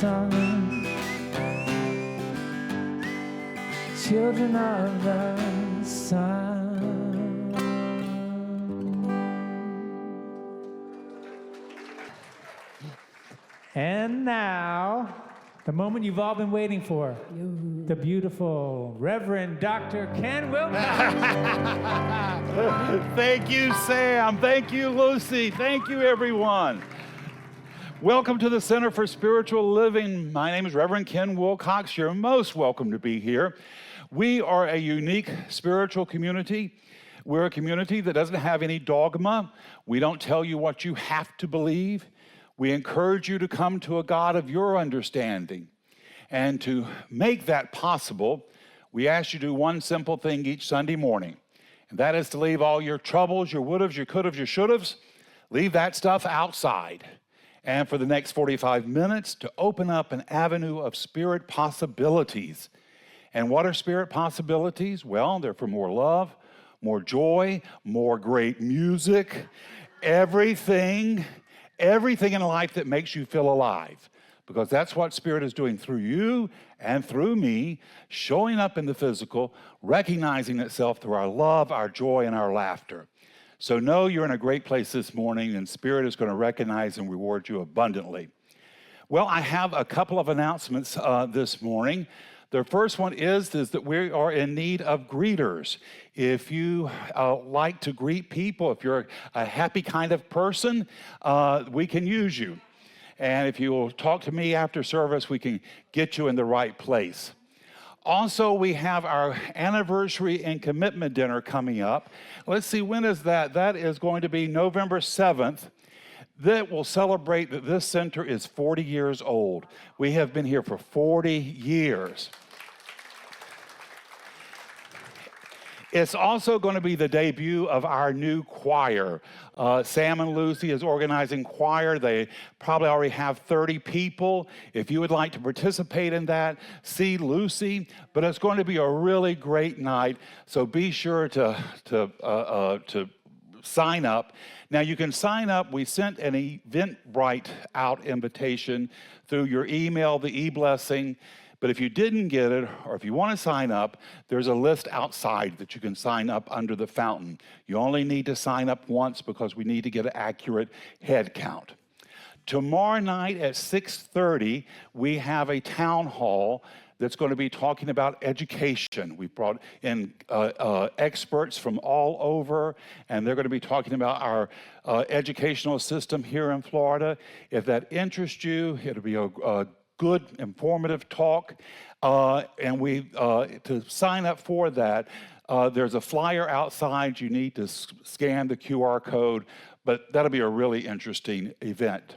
sun, children of the sun. And now, the moment you've all been waiting for, the beautiful Reverend Dr. Ken Wilcox. Thank you, Sam. Thank you, Lucy. Thank you, everyone. Welcome to the Center for Spiritual Living. My name is Reverend Ken Wilcox. You're most welcome to be here. We are a unique spiritual community. We're a community that doesn't have any dogma. We don't tell you what you have to believe. We encourage you to come to a God of your understanding. And to make that possible, we ask you to do one simple thing each Sunday morning. And that is to leave all your troubles, your would-haves, your could-haves, your should-haves, leave that stuff outside. And for the next 45 minutes, to open up an avenue of spirit possibilities. And what are spirit possibilities? Well, they're for more love, more joy, more great music, everything in life that makes you feel alive. Because that's what Spirit is doing through you and through me, showing up in the physical, recognizing itself through our love, our joy, and our laughter. So know you're in a great place this morning, and Spirit is going to recognize and reward you abundantly. Well, I have a couple of announcements this morning. The first one is that we are in need of greeters. If you like to greet people, if you're a happy kind of person, we can use you. And if you will talk to me after service, we can get you in the right place. Also, we have our anniversary and commitment dinner coming up. Let's see, when is that? That is going to be November 7th. That will celebrate that this center is 40 years old. We have been here for 40 years. It's also going to be the debut of our new choir. Sam and Lucy is organizing choir. They probably already have 30 people. If you would like to participate in that, see Lucy. But it's going to be a really great night, so be sure to sign up. Now, you can sign up. We sent an Eventbrite out invitation through your email, the e-blessing. But if you didn't get it, or if you want to sign up, there's a list outside that you can sign up under the fountain. You only need to sign up once because we need to get an accurate head count. Tomorrow night at 6:30, we have a town hall that's going to be talking about education. We brought in experts from all over, and they're going to be talking about our educational system here in Florida. If that interests you, it'll be a good, informative talk. And to sign up for that, there's a flyer outside. You need to scan the QR code, but that'll be a really interesting event.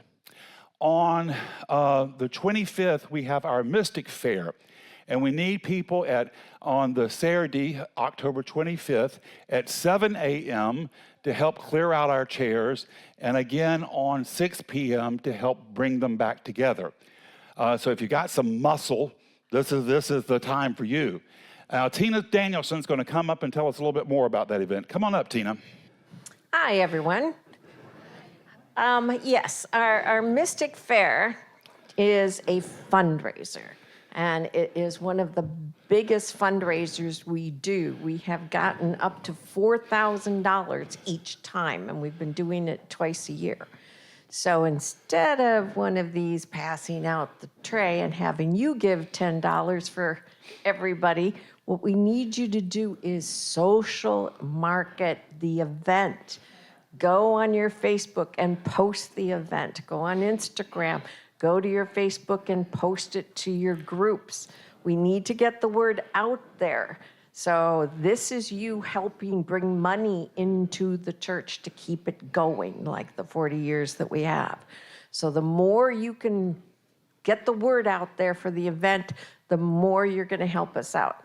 On the 25th, we have our Mystic Fair. And we need people on the Saturday, October 25th, at 7 a.m. to help clear out our chairs, and again on 6 p.m. to help bring them back together. So if you got some muscle, this is the time for you. Tina Danielson's going to come up and tell us a little bit more about that event. Come on up, Tina. Hi, everyone. Yes, our Mystic Fair is a fundraiser, and it is one of the biggest fundraisers we do. We have gotten up to $4,000 each time, and we've been doing it twice a year. So instead of one of these passing out the tray and having you give $10 for everybody, what we need you to do is social market the event. Go on your Facebook and post the event. Go on Instagram. Go to your Facebook and post it to your groups. We need to get the word out there. So this is you helping bring money into the church to keep it going, like the 40 years that we have. So the more you can get the word out there for the event, the more you're going to help us out.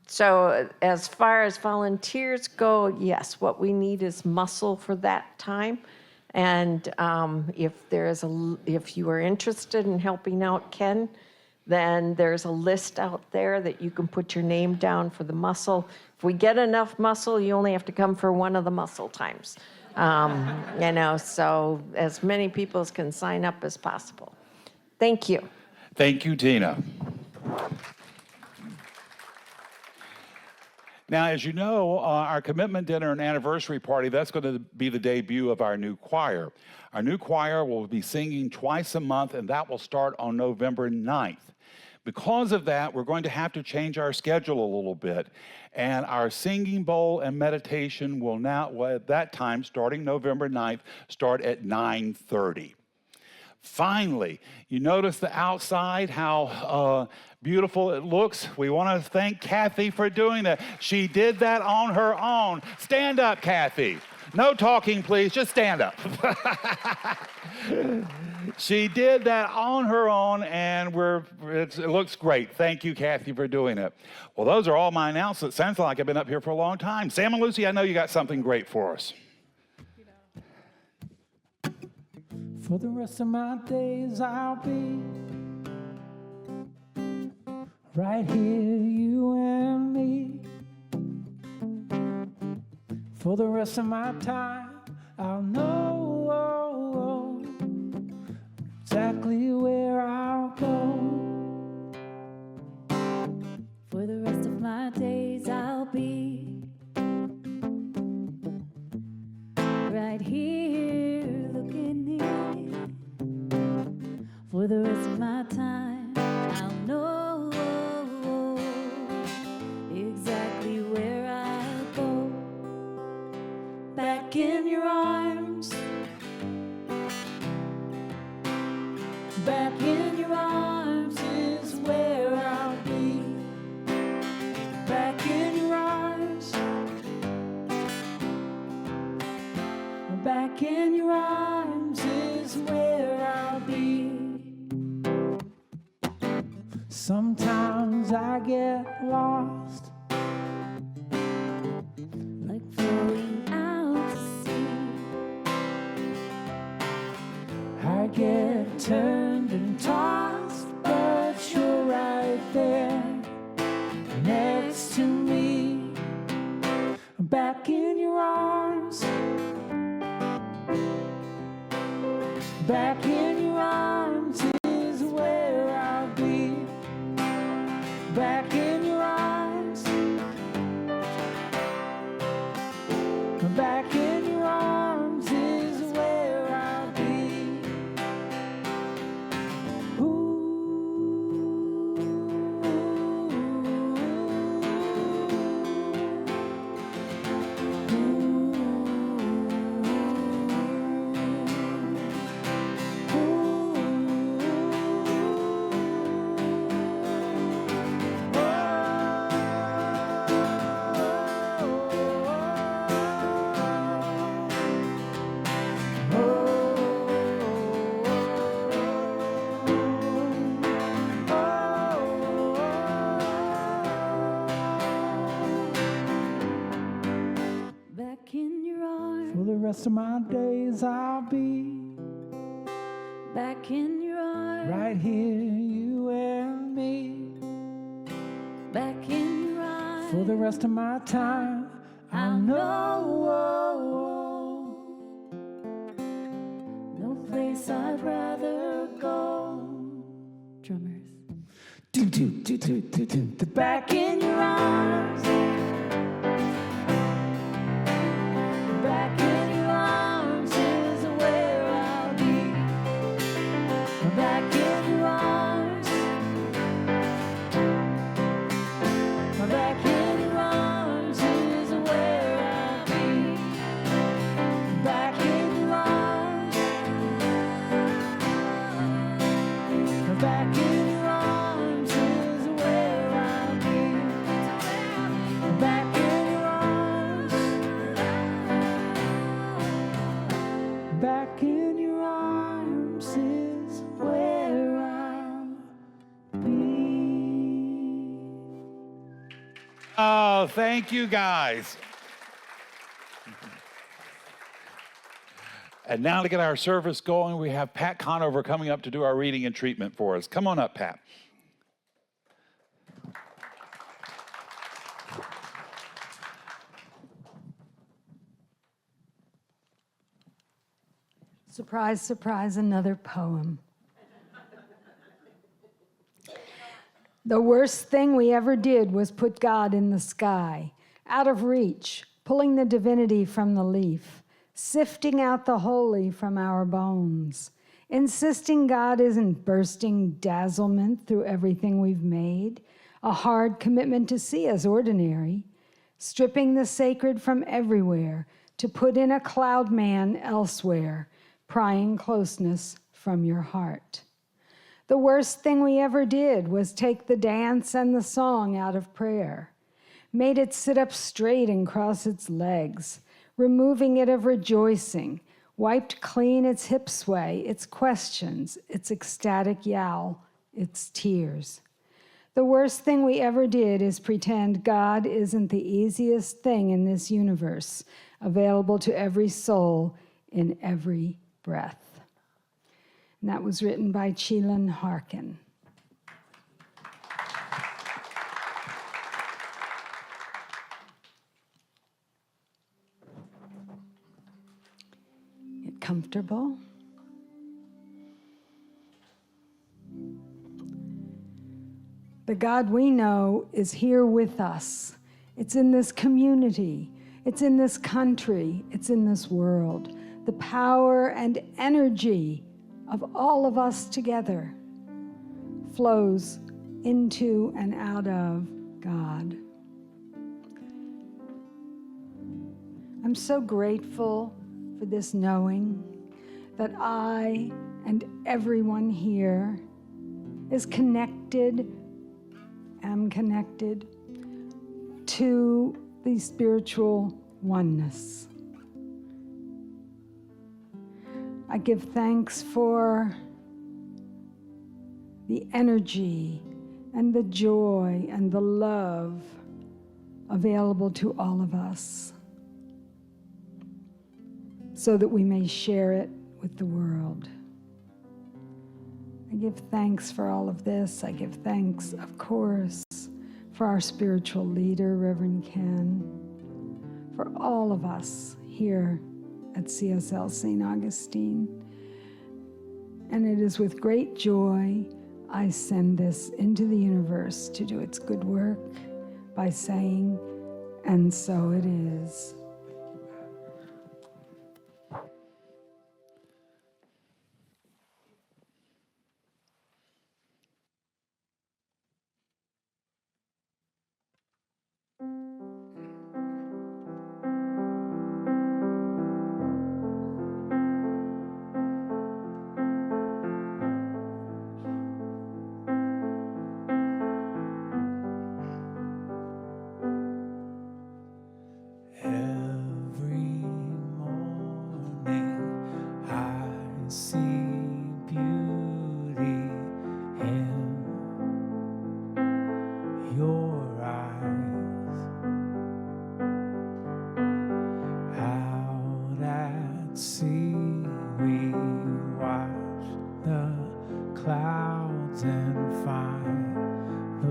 So as far as volunteers go, yes, what we need is muscle for that time. And if you are interested in helping out Ken, then there's a list out there that you can put your name down for the muscle. If we get enough muscle, you only have to come for one of the muscle times. So as many people as can sign up as possible. Thank you. Thank you, Tina. Now, as you know, our commitment dinner and anniversary party, that's going to be the debut of our new choir. Our new choir will be singing twice a month, and that will start on November 9th. Because of that, we're going to have to change our schedule a little bit. And our singing bowl and meditation will now, at that time, starting November 9th, start at 9:30. Finally, you notice the outside, how beautiful it looks. We want to thank Kathy for doing that. She did that on her own. Stand up, Kathy. No talking, please. Just stand up. She did that on her own, and it looks great. Thank you, Kathy, for doing it. Well, those are all my announcements. Sounds like I've been up here for a long time. Sam and Lucy, I know you got something great for us. For the rest of my days, I'll be right here, you and me. For the rest of my time, I'll know exactly where I'll go. For the rest of my days, I'll be right here looking in. For the rest of my time, I'll know exactly where I'll go. Back in your arms, back in your arms is where I'll be. Back in your arms, back in your arms is where I'll be. Sometimes I get lost, Like floating out to sea. I get turned and tossed, but you're right there next to me. Back in your arms, back in your arms is where I'll be. Back in your arms, back in your arms is where I'll be. Back in your arms, For the rest of my days I'll be back in your arms, right here, you and me. back in your arms. For the rest of my time, I'll know No place I'd rather go. Drummers. do do do do do do. Back in your arms, Back in your arms is where I'll be. Back in your arms. Back in your arms is where I'll be. Back in your arms. back in Your arms is where I'll be. back in your arms, back in your arms is where I'll be. Oh, thank you, guys. And now to get our service going, we have Pat Conover coming up to do our reading and treatment for us. Come on up, Pat. Surprise, surprise, another poem. The worst thing we ever did was put God in the sky, out of reach, pulling the divinity from the leaf, sifting out the holy from our bones, insisting God isn't bursting dazzlement through everything we've made, a hard commitment to see as ordinary, stripping the sacred from everywhere to put in a cloud man elsewhere, prying closeness from your heart. The worst thing we ever did was take the dance and the song out of prayer, made it sit up straight and cross its legs, removing it of rejoicing, wiped clean its hip sway, its questions, its ecstatic yowl, its tears. The worst thing we ever did is pretend God isn't the easiest thing in this universe, available to every soul in every breath. And that was written by Chelan Harkin. Get comfortable. The God we know is here with us. It's in this community. It's in this country. It's in this world. The power and energy of all of us together flows into and out of God. I'm so grateful for this knowing that I and everyone here am connected to the spiritual oneness. I give thanks for the energy and the joy and the love available to all of us so that we may share it with the world. I give thanks for all of this. I give thanks, of course, for our spiritual leader, Reverend Ken, for all of us here at CSL St. Augustine. And it is with great joy I send this into the universe to do its good work by saying, and so it is. Every morning I see beauty in your eyes. Out at sea we watch the clouds and find the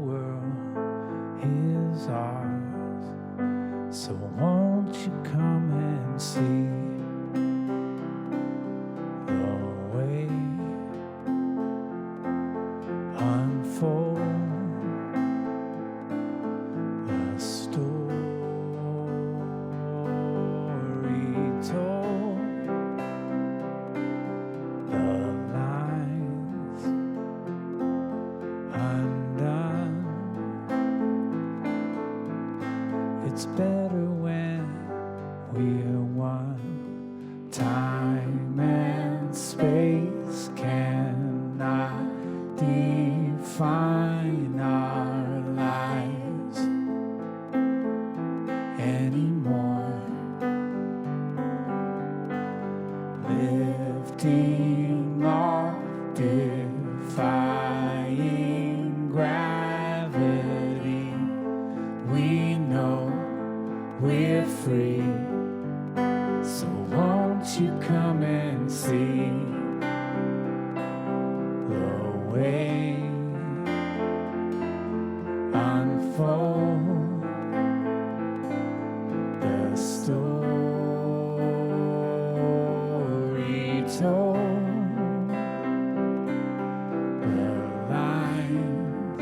world is ours. So won't you come and see the way unfold, a story told, the lines undone. It's better when we're one. Time and space cannot define our lives anymore. Lifting off, defying gravity, we know we're free. So won't you come and see the way unfold, the story told, the lines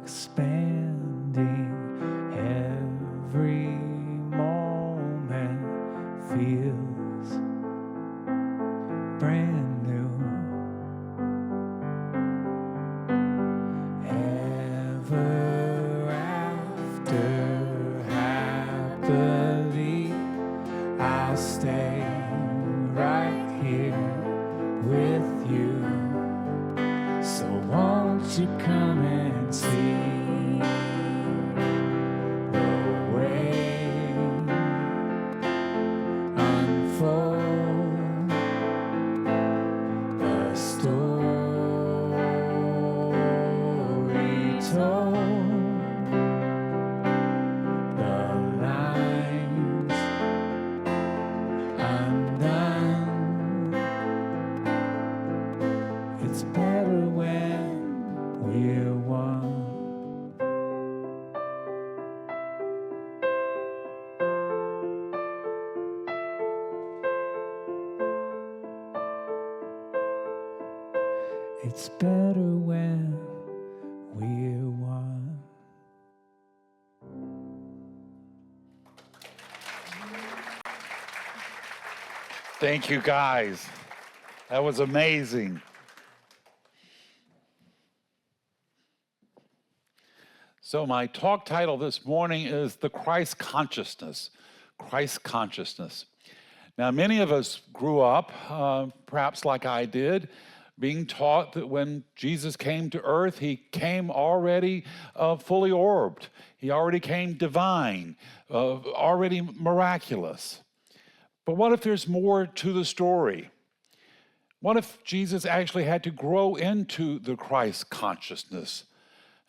expanding. Every moment feels brand new. Ever after, happily, I'll stay right here with you. So won't you come and see the way unfold, the story told, the lines undone. It's better when we're one. It's better when we're one. Thank you, guys. That was amazing. So my talk title this morning is The Christ Consciousness. Christ Consciousness. Now, many of us grew up, perhaps like I did, being taught that when Jesus came to earth, he came already fully orbed. He already came divine, already miraculous. But what if there's more to the story? What if Jesus actually had to grow into the Christ consciousness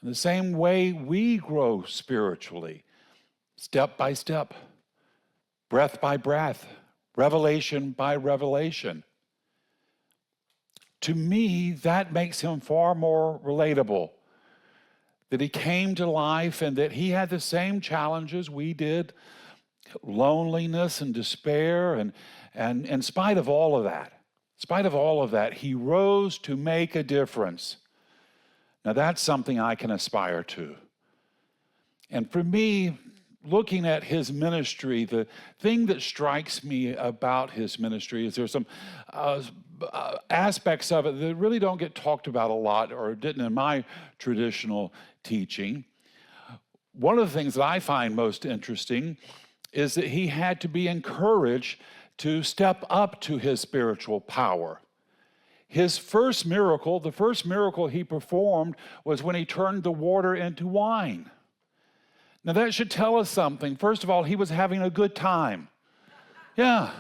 in the same way we grow spiritually, step by step, breath by breath, revelation by revelation? To me, that makes him far more relatable, that he came to life and that he had the same challenges we did, loneliness and despair, and in spite of all of that, he rose to make a difference. Now that's something I can aspire to. And for me, looking at his ministry, the thing that strikes me about his ministry is there's some aspects of it that really don't get talked about a lot, or didn't in my traditional teaching. One of the things that I find most interesting is that he had to be encouraged to step up to his spiritual power. His first miracle, the first miracle he performed, was when he turned the water into wine. Now that should tell us something. First of all, he was having a good time. Yeah.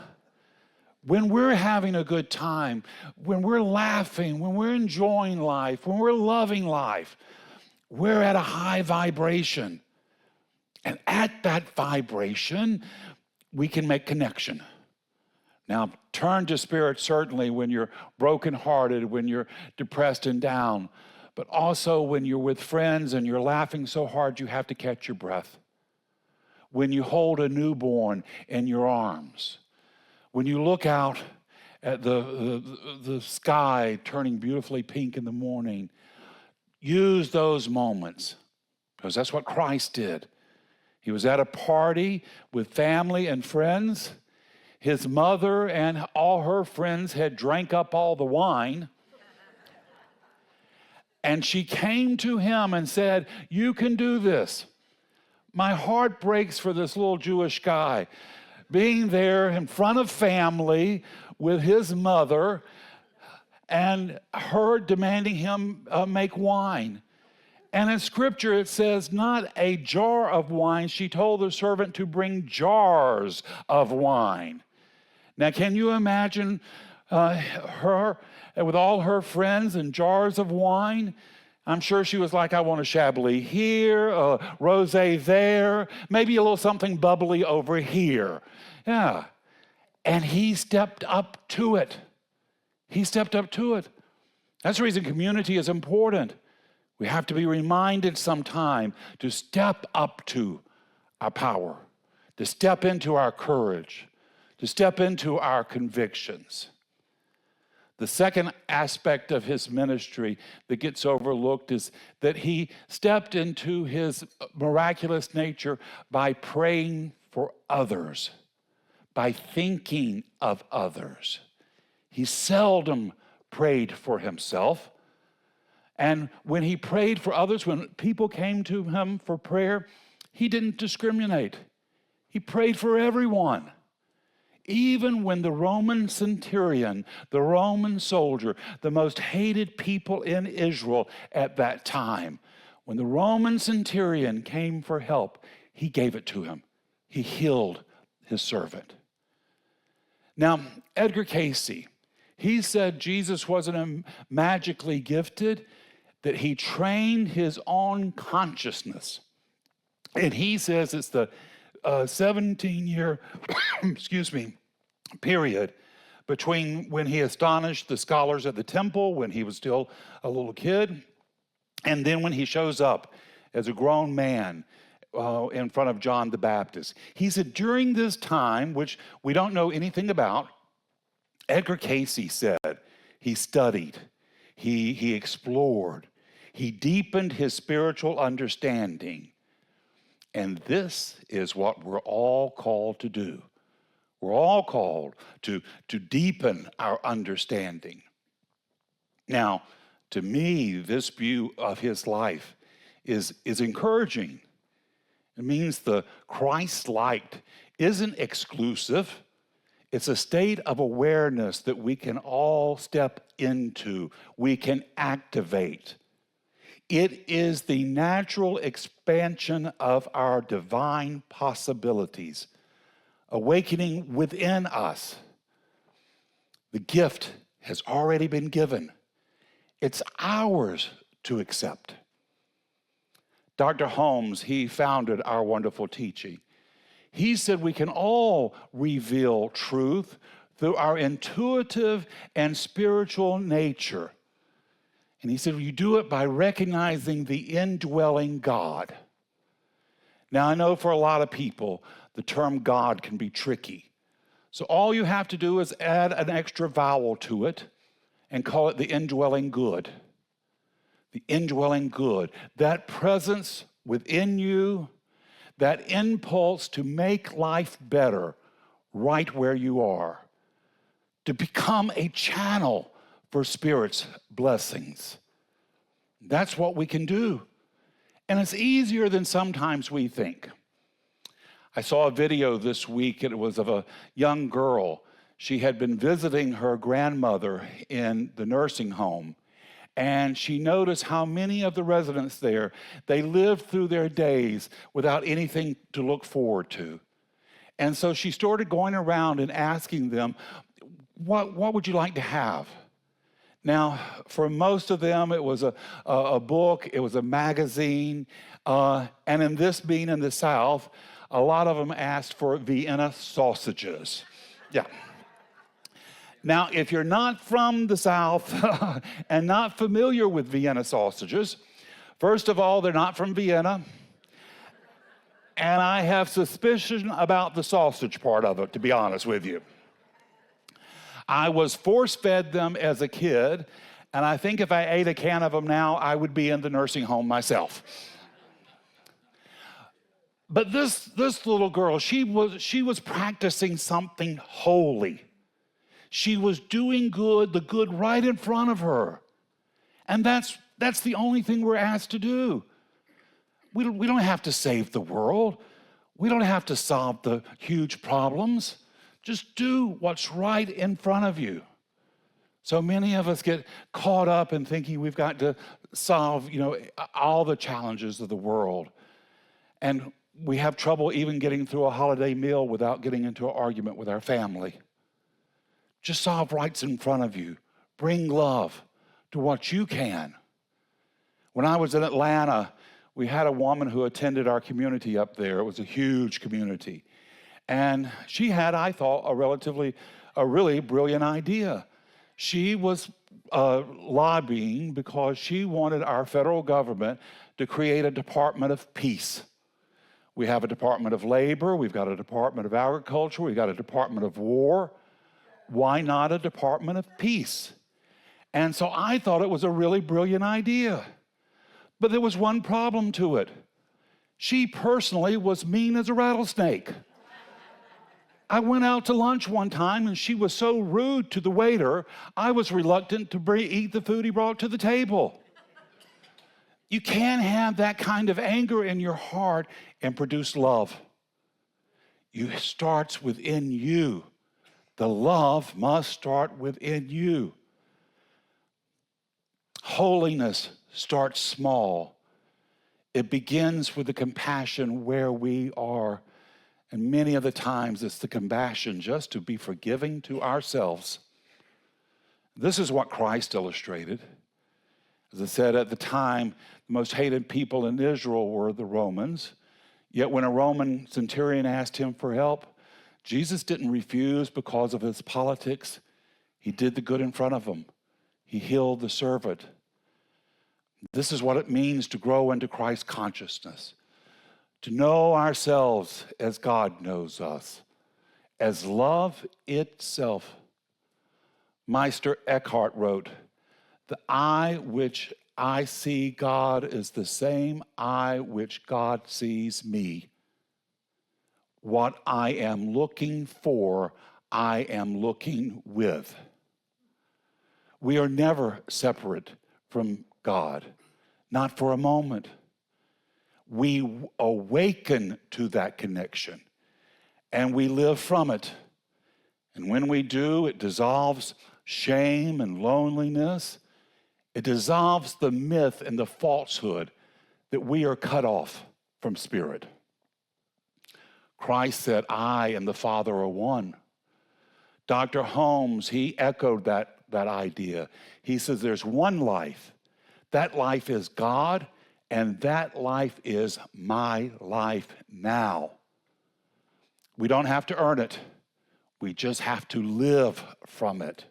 When we're having a good time, when we're laughing, when we're enjoying life, when we're loving life, we're at a high vibration. And at that vibration, we can make connection. Now, turn to spirit certainly when you're brokenhearted, when you're depressed and down, but also when you're with friends and you're laughing so hard you have to catch your breath. When you hold a newborn in your arms. When you look out at the sky turning beautifully pink in the morning. Use those moments, because that's what Christ did. He was at a party with family and friends. His mother and all her friends had drank up all the wine. And she came to him and said, "You can do this." My heart breaks for this little Jewish guy, being there in front of family with his mother and her demanding him make wine. And in scripture it says, not a jar of wine. She told the servant to bring jars of wine. Now, can you imagine her with all her friends and jars of wine? I'm sure she was like, I want a Chablis here, a rosé there, maybe a little something bubbly over here. Yeah. And he stepped up to it. He stepped up to it. That's the reason community is important. We have to be reminded sometime to step up to our power, to step into our courage, to step into our convictions. The second aspect of his ministry that gets overlooked is that he stepped into his miraculous nature by praying for others, by thinking of others. He seldom prayed for himself. And when he prayed for others, when people came to him for prayer, he didn't discriminate. He prayed for everyone. Even when the Roman centurion, the Roman soldier, the most hated people in Israel at that time, when the Roman centurion came for help, he gave it to him. He healed his servant. Now, Edgar Casey, he said Jesus wasn't magically gifted, that he trained his own consciousness. And he says it's the 17-year, period between when he astonished the scholars at the temple when he was still a little kid, and then when he shows up as a grown man in front of John the Baptist. He said during this time, which we don't know anything about, Edgar Casey said he studied, he explored, he deepened his spiritual understanding. And this is what we're all called to do. We're all called to deepen our understanding. Now, to me, this view of his life is encouraging. It means the Christ-like isn't exclusive. It's a state of awareness that we can all step into, we can activate. It is the natural expansion of our divine possibilities, awakening within us. The gift has already been given. It's ours to accept. Dr. Holmes, he founded our wonderful teaching. He said we can all reveal truth through our intuitive and spiritual nature. And he said, you do it by recognizing the indwelling God. Now, I know for a lot of people, the term God can be tricky. So all you have to do is add an extra vowel to it and call it the indwelling good. The indwelling good. That presence within you, that impulse to make life better right where you are. To become a channel for Spirit's blessings. That's what we can do. And it's easier than sometimes we think. I saw a video this week, and it was of a young girl. She had been visiting her grandmother in the nursing home, and she noticed how many of the residents there, they lived through their days without anything to look forward to. And so she started going around and asking them, what would you like to have? Now, for most of them, it was a book, it was a magazine, and in this being in the South, a lot of them asked for Vienna sausages. Yeah. Now, if you're not from the South and not familiar with Vienna sausages, first of all, they're not from Vienna, and I have suspicion about the sausage part of it, to be honest with you. I was force-fed them as a kid, and I think if I ate a can of them now, I would be in the nursing home myself. But this little girl, she was practicing something holy. She was doing good, the good right in front of her. And that's the only thing we're asked to do. We don't have to save the world. We don't have to solve the huge problems. Just do what's right in front of you. So many of us get caught up in thinking we've got to solve, all the challenges of the world. And we have trouble even getting through a holiday meal without getting into an argument with our family. Just solve what's in front of you. Bring love to what you can. When I was in Atlanta, we had a woman who attended our community up there. It was a huge community. And she had, I thought, a really brilliant idea. She was lobbying because she wanted our federal government to create a Department of Peace. We have a Department of Labor, we've got a Department of Agriculture, we've got a Department of War. Why not a Department of Peace? And so I thought it was a really brilliant idea. But there was one problem to it. She personally was mean as a rattlesnake. I went out to lunch one time and she was so rude to the waiter, I was reluctant to eat the food he brought to the table. You can't have that kind of anger in your heart and produce love. It starts within you. The love must start within you. Holiness starts small. It begins with the compassion where we are. And many of the times it's the compassion just to be forgiving to ourselves. This is what Christ illustrated. As I said, at the time, the most hated people in Israel were the Romans. Yet when a Roman centurion asked him for help, Jesus didn't refuse because of his politics. He did the good in front of him. He healed the servant. This is what it means to grow into Christ consciousness, to know ourselves as God knows us, as love itself. Meister Eckhart wrote, "The eye which I see God is the same eye which God sees me. What I am looking for, I am looking with." We are never separate from God, not for a moment. We awaken to that connection and we live from it. And when we do, it dissolves shame and loneliness. It dissolves the myth and the falsehood that we are cut off from spirit. Christ said, "I and the Father are one." Dr. Holmes, he echoed that idea. He says there's one life. That life is God, and that life is my life now. We don't have to earn it. We just have to live from it.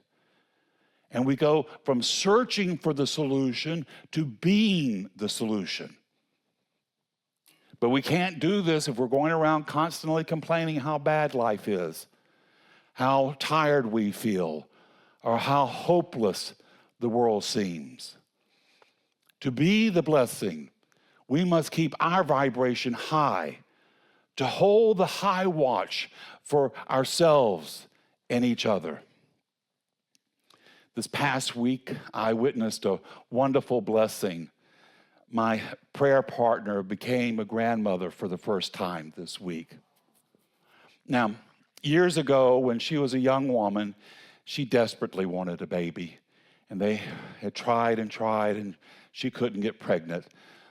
And we go from searching for the solution to being the solution. But we can't do this if we're going around constantly complaining how bad life is, how tired we feel, or how hopeless the world seems. To be the blessing, we must keep our vibration high, to hold the high watch for ourselves and each other. This past week, I witnessed a wonderful blessing. My prayer partner became a grandmother for the first time this week. Now, years ago, when she was a young woman, she desperately wanted a baby. And they had tried, and she couldn't get pregnant.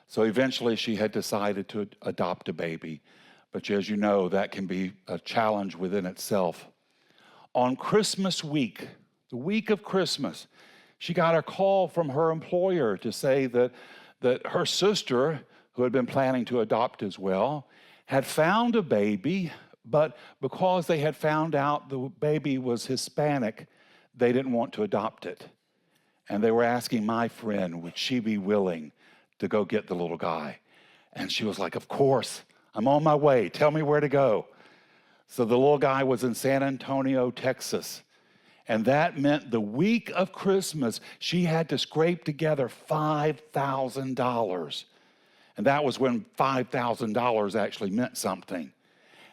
So eventually she had decided to adopt a baby. But as you know, that can be a challenge within itself. On Christmas week, the week of Christmas, she got a call from her employer to say that her sister, who had been planning to adopt as well, had found a baby, but because they had found out the baby was Hispanic, they didn't want to adopt it. And they were asking my friend, would she be willing to go get the little guy? And she was like, "Of course, I'm on my way. Tell me where to go." So the little guy was in San Antonio, Texas. And that meant the week of Christmas, she had to scrape together $5,000. And that was when $5,000 actually meant something.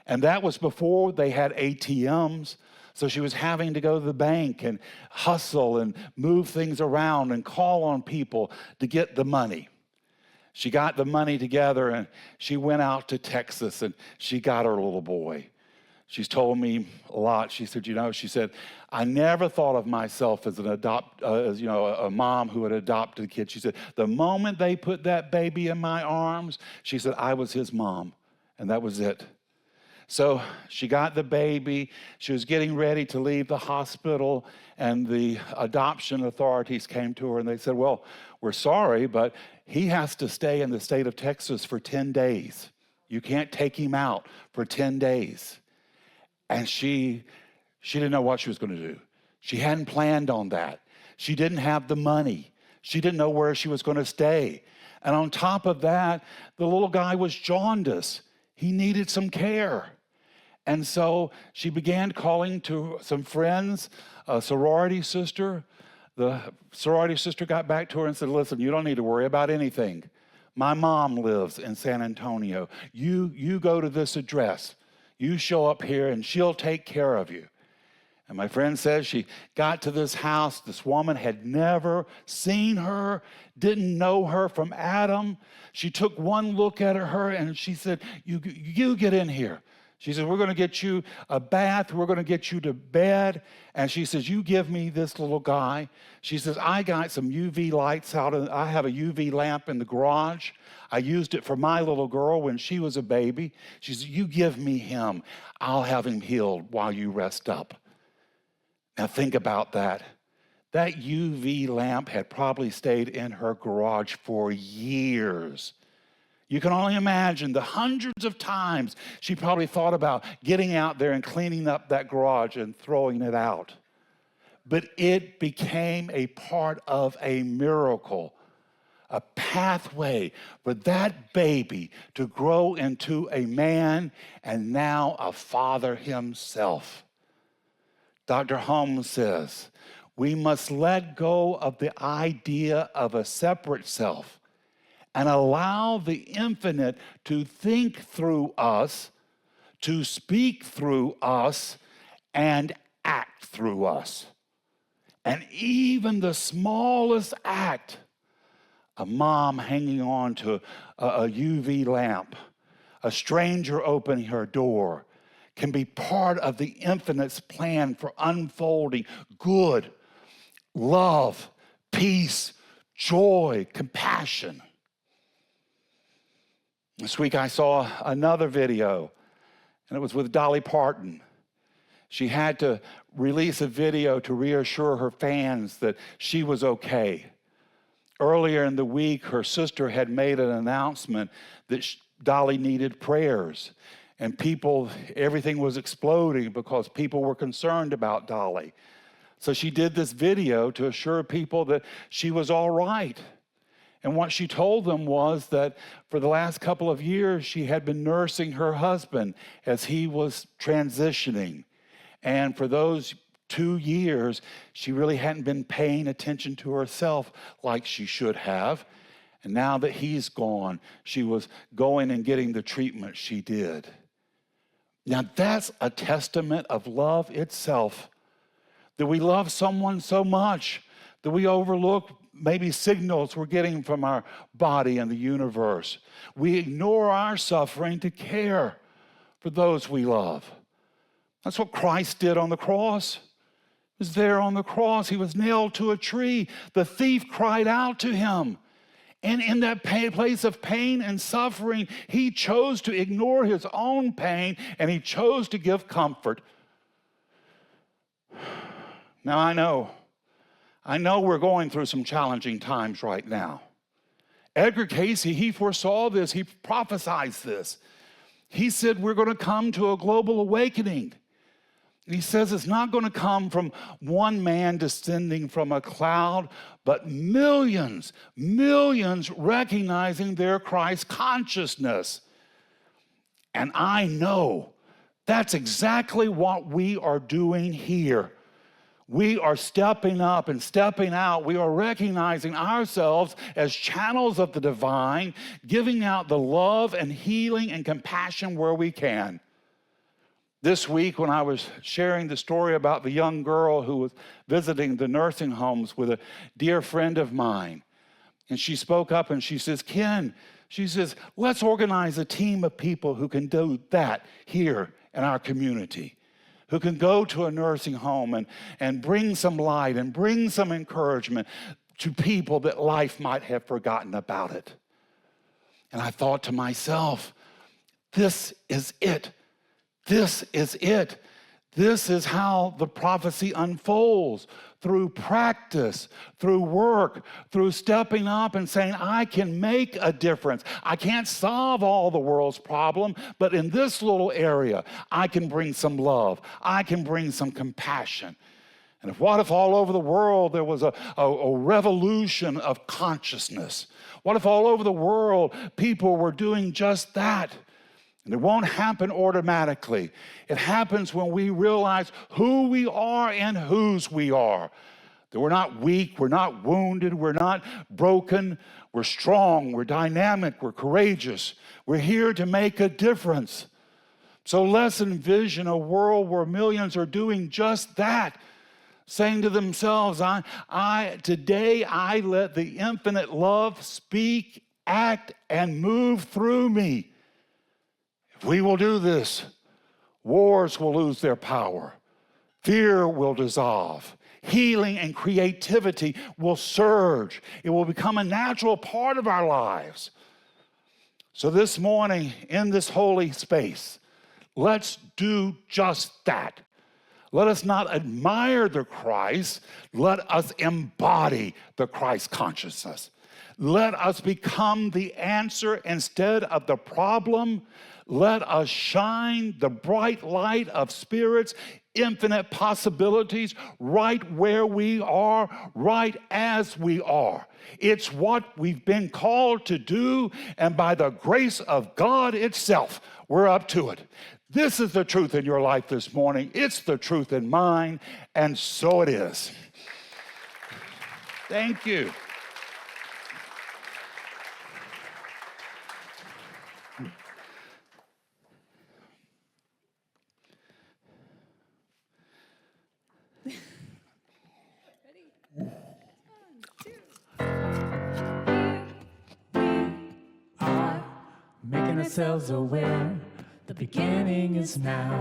And that was before they had ATMs. So she was having to go to the bank and hustle and move things around and call on people to get the money. She got the money together and she went out to Texas and she got her little boy. She's told me a lot. She said, "I never thought of myself as a mom who had adopted a kid." She said, "The moment they put that baby in my arms," she said, "I was his mom." And that was it. So she got the baby. She was getting ready to leave the hospital, and the adoption authorities came to her and they said, "Well, we're sorry, but he has to stay in the state of Texas for 10 days. You can't take him out for 10 days. And she didn't know what she was going to do. She hadn't planned on that. She didn't have the money. She didn't know where she was going to stay. And on top of that, the little guy was jaundiced. He needed some care. And so she began calling to some friends, a sorority sister, the sorority sister got back to her and said, listen, you don't need to worry about anything. My mom lives in San Antonio. You go to this address. You show up here and she'll take care of you. And my friend says she got to this house. This woman had never seen her, didn't know her from Adam. She took one look at her and she said, you get in here. She said, we're going to get you a bath. We're going to get you to bed. And she says, you give me this little guy. She says, I got some UV lights out. I have a UV lamp in the garage. I used it for my little girl when she was a baby. She says, you give me him. I'll have him healed while you rest up. Now think about that. That UV lamp had probably stayed in her garage for years. You can only imagine the hundreds of times she probably thought about getting out there and cleaning up that garage and throwing it out. But it became a part of a miracle, a pathway for that baby to grow into a man and now a father himself. Dr. Holmes says, we must let go of the idea of a separate self and allow the infinite to think through us, to speak through us, and act through us. And even the smallest act, a mom hanging on to a UV lamp, a stranger opening her door, can be part of the infinite's plan for unfolding good, love, peace, joy, compassion. This week I saw another video, and it was with Dolly Parton. She had to release a video to reassure her fans that she was okay. Earlier in the week, her sister had made an announcement that Dolly needed prayers. And everything was exploding because people were concerned about Dolly. So she did this video to assure people that she was all right. And what she told them was that for the last couple of years, she had been nursing her husband as he was transitioning. And for those 2 years, she really hadn't been paying attention to herself like she should have. And now that he's gone, she was going and getting the treatment she did. Now that's a testament of love itself, that we love someone so much that we overlook maybe signals we're getting from our body and the universe. We ignore our suffering to care for those we love. That's what Christ did on the cross. He was there on the cross. He was nailed to a tree. The thief cried out to him. And in that place of pain and suffering, he chose to ignore his own pain and he chose to give comfort. Now I know we're going through some challenging times right now. Edgar Casey, he foresaw this, he prophesied this. He said we're going to come to a global awakening. He says it's not going to come from one man descending from a cloud, but millions recognizing their Christ consciousness. And I know that's exactly what we are doing here. We are stepping up and stepping out. We are recognizing ourselves as channels of the divine, giving out the love and healing and compassion where we can. This week, when I was sharing the story about the young girl who was visiting the nursing homes with a dear friend of mine, and she spoke up and she says, Ken, she says, let's organize a team of people who can do that here in our community, who can go to a nursing home and bring some light and bring some encouragement to people that life might have forgotten about it. And I thought to myself, this is it. This is it. This is how the prophecy unfolds, through practice, through work, through stepping up and saying, I can make a difference. I can't solve all the world's problem, but in this little area, I can bring some love. I can bring some compassion. And what if all over the world there was a revolution of consciousness? What if all over the world people were doing just that? And it won't happen automatically. It happens when we realize who we are and whose we are. That we're not weak, we're not wounded, we're not broken, we're strong, we're dynamic, we're courageous. We're here to make a difference. So let's envision a world where millions are doing just that, saying to themselves, today I let the infinite love speak, act, and move through me. If we will do this, wars will lose their power. Fear will dissolve. Healing and creativity will surge. It will become a natural part of our lives. So this morning, in this holy space, let's do just that. Let us not admire the Christ. Let us embody the Christ consciousness. Let us become the answer instead of the problem. Let us shine the bright light of Spirit's infinite possibilities right where we are, right as we are. It's what we've been called to do, and by the grace of God itself, we're up to it. This is the truth in your life this morning. It's the truth in mine, and so it is. Thank you. Making ourselves aware, the beginning is now.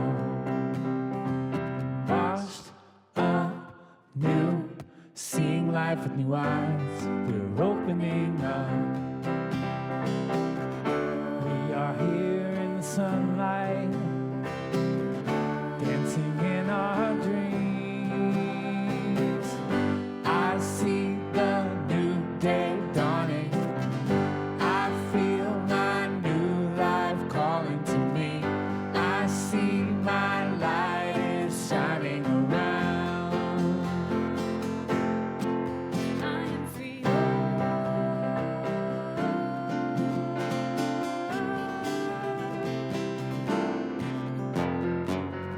Washed anew, seeing life with new eyes, we're opening up. We are here in the sunlight, dancing in our dreams. I see the new day dawning. I feel my new life calling to me. I see my light is shining around. I am free.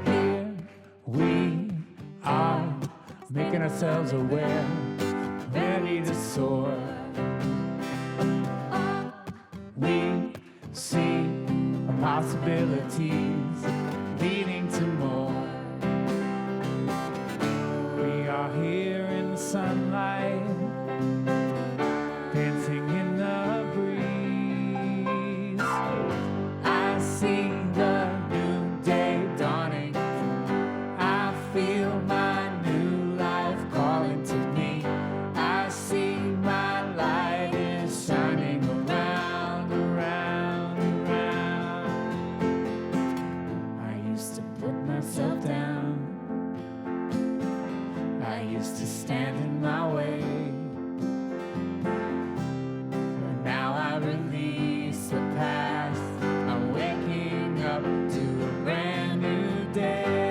Here we are, making ourselves aware, ready to soar. We see possibilities leading to more. We are here in the sunlight, dancing in the breeze. I see the new day dawning. I feel my new life calling to me. I see my light is shining around, around, around. I used to put myself down. I used to stand in my way. But now I release the past. I'm waking up to a brand new day.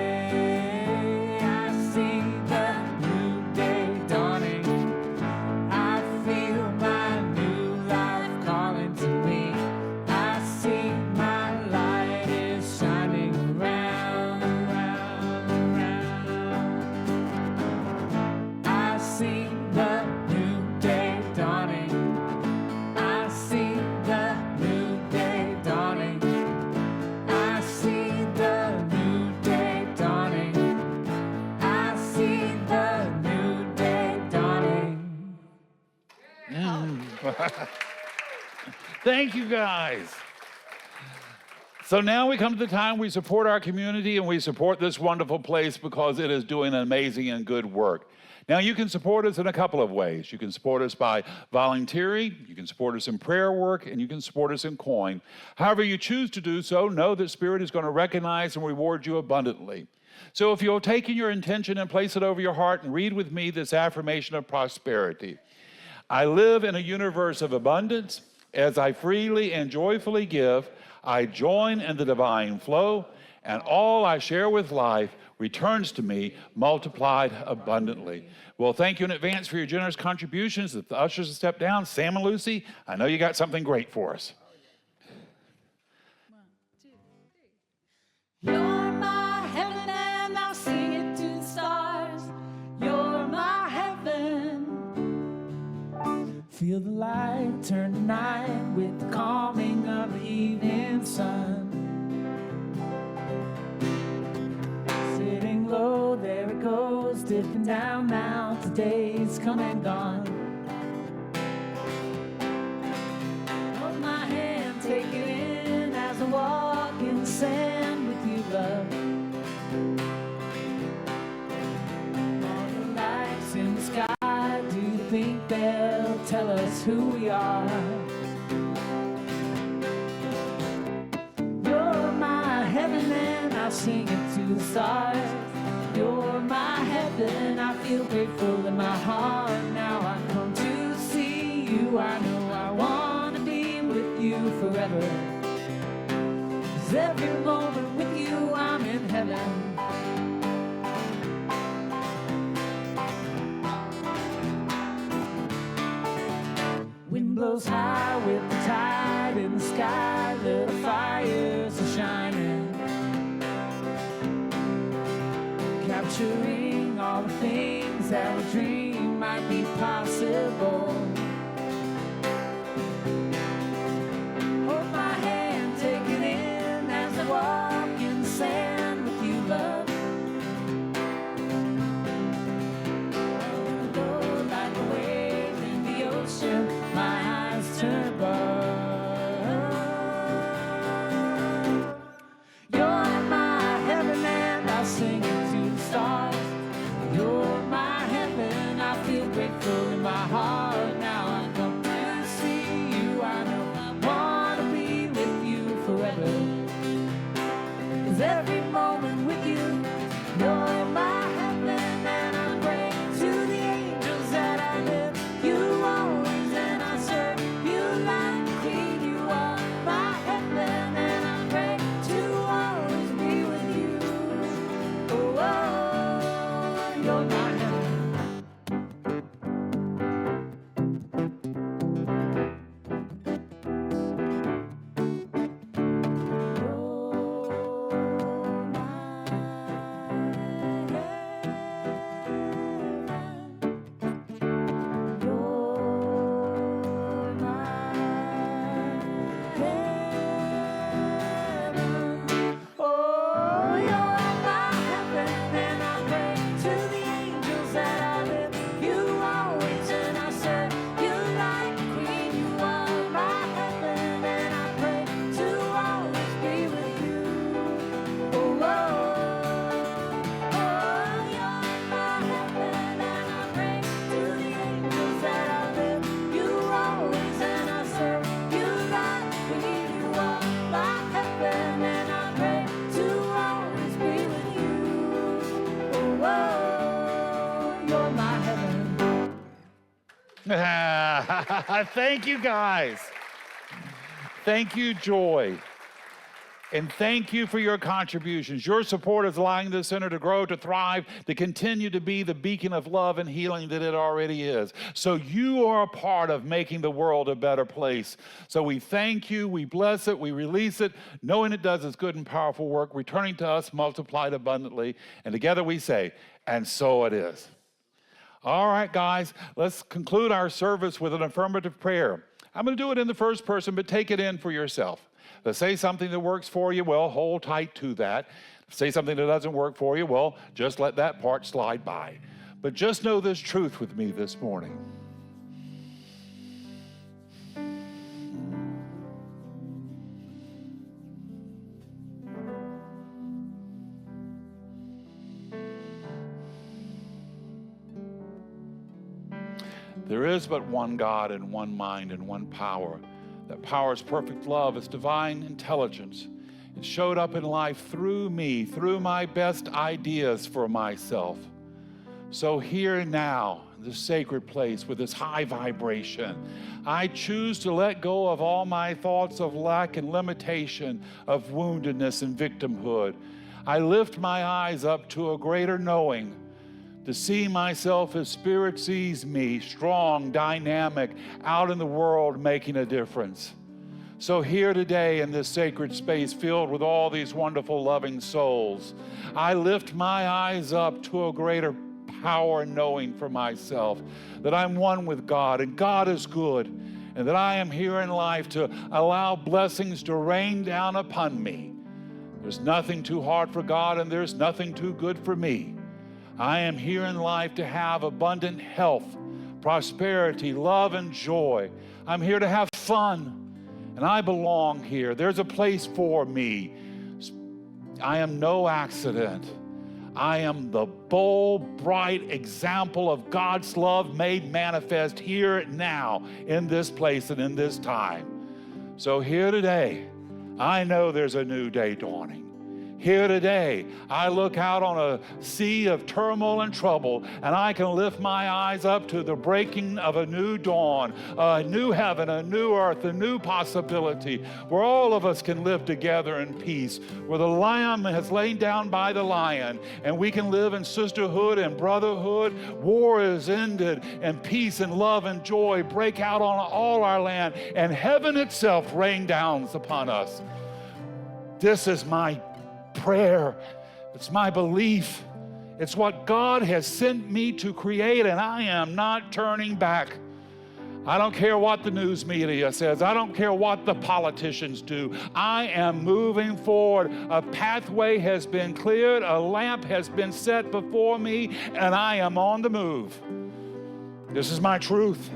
I see the new day dawning. I feel my new life calling to me. I see my light is shining around, around, around. I see the new day dawning. I see the new day dawning. I see the new day dawning. I see the new day dawning. Thank you, guys. So now we come to the time we support our community and we support this wonderful place because it is doing amazing and good work. Now, you can support us in a couple of ways. You can support us by volunteering, you can support us in prayer work, and you can support us in coin. However you choose to do so, know that Spirit is going to recognize and reward you abundantly. So if you'll take in your intention and place it over your heart and read with me this affirmation of prosperity. I live in a universe of abundance. As I freely and joyfully give, I join in the divine flow, and all I share with life returns to me multiplied abundantly. Well, thank you in advance for your generous contributions. If the ushers will step down, Sam and Lucy, I know you got something great for us. You're my heaven and I'll sing it to the stars. You're my heaven Feel the light turn to night with the calming of the evening sun. Sitting low, there it goes, dipping down now, today's come and gone. Hold my hand, take it in as I walk in the sand with you, love. All the lights in the sky, do you think they'll tell us who we are? You're my heaven and I sing it to the stars. You're my heaven, I feel grateful in my heart. Now I come to see you, I know I want to be with you forever. 'Cause every moment with you I'm in heaven. Wind blows high with the tide in the sky, little fires are shining, capturing all the things that we dream might be possible. Hold my hand, take it in as I walk in the sand with you, love. Oh, like a wave in the ocean, my eyes turn blue. You're my heaven and I sing it to the stars. You're my heaven, I feel grateful in my heart. Now I come to see you, I know I want to be with you forever. 'Cause every moment with you, you're my heaven, and I pray to the angels that I live you always, and I serve you like the queen. You are my heaven, and I pray to always be with you. Oh, oh, you're my heaven. Thank you, guys. Thank you, Joy. And thank you for your contributions. Your support is allowing this center to grow, to thrive, to continue to be the beacon of love and healing that it already is. So you are a part of making the world a better place. So we thank you, we bless it, we release it, knowing it does its good and powerful work, returning to us multiplied abundantly. And together we say, and so it is. All right, guys, let's conclude our service with an affirmative prayer. I'm going to do it in the first person, but take it in for yourself. Let's say something that works for you, well, hold tight to that. Say something that doesn't work for you, well, just let that part slide by. But just know this truth with me this morning. There is but one God and one mind and one power. That power is perfect love, it's divine intelligence. It showed up in life through me, through my best ideas for myself. So here and now, in this sacred place with this high vibration, I choose to let go of all my thoughts of lack and limitation, of woundedness and victimhood. I lift my eyes up to a greater knowing, to see myself as Spirit sees me, strong, dynamic, out in the world making a difference. So here today in this sacred space filled with all these wonderful loving souls, I lift my eyes up to a greater power knowing for myself that I'm one with God and God is good, and that I am here in life to allow blessings to rain down upon me. There's nothing too hard for God, and there's nothing too good for me. I am here in life to have abundant health, prosperity, love, and joy. I'm here to have fun, and I belong here. There's a place for me. I am no accident. I am the bold, bright example of God's love made manifest here now, in this place and in this time. So here today, I know there's a new day dawning. Here today, I look out on a sea of turmoil and trouble, and I can lift my eyes up to the breaking of a new dawn, a new heaven, a new earth, a new possibility, where all of us can live together in peace, where the lamb has lain down by the lion, and we can live in sisterhood and brotherhood. War is ended, and peace and love and joy break out on all our land, and heaven itself rain down upon us. This is my prayer. It's my belief. It's what God has sent me to create, and I am not turning back. I don't care what the news media says. I don't care what the politicians do. I am moving forward. A pathway has been cleared. A lamp has been set before me, and I am on the move. This is my truth.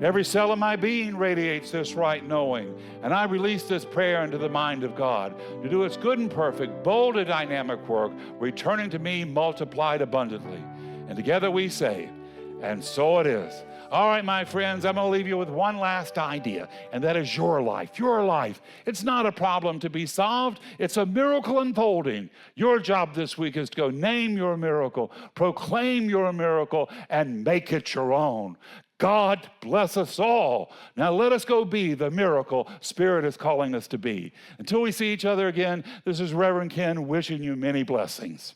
Every cell of my being radiates this right knowing. And I release this prayer into the mind of God to do its good and perfect, bold and dynamic work, returning to me multiplied abundantly. And together we say, and so it is. All right, my friends, I'm going to leave you with one last idea, and that is your life. Your life. It's not a problem to be solved. It's a miracle unfolding. Your job this week is to go name your miracle, proclaim your miracle, and make it your own. God bless us all. Now let us go be the miracle Spirit is calling us to be. Until we see each other again, this is Reverend Ken wishing you many blessings.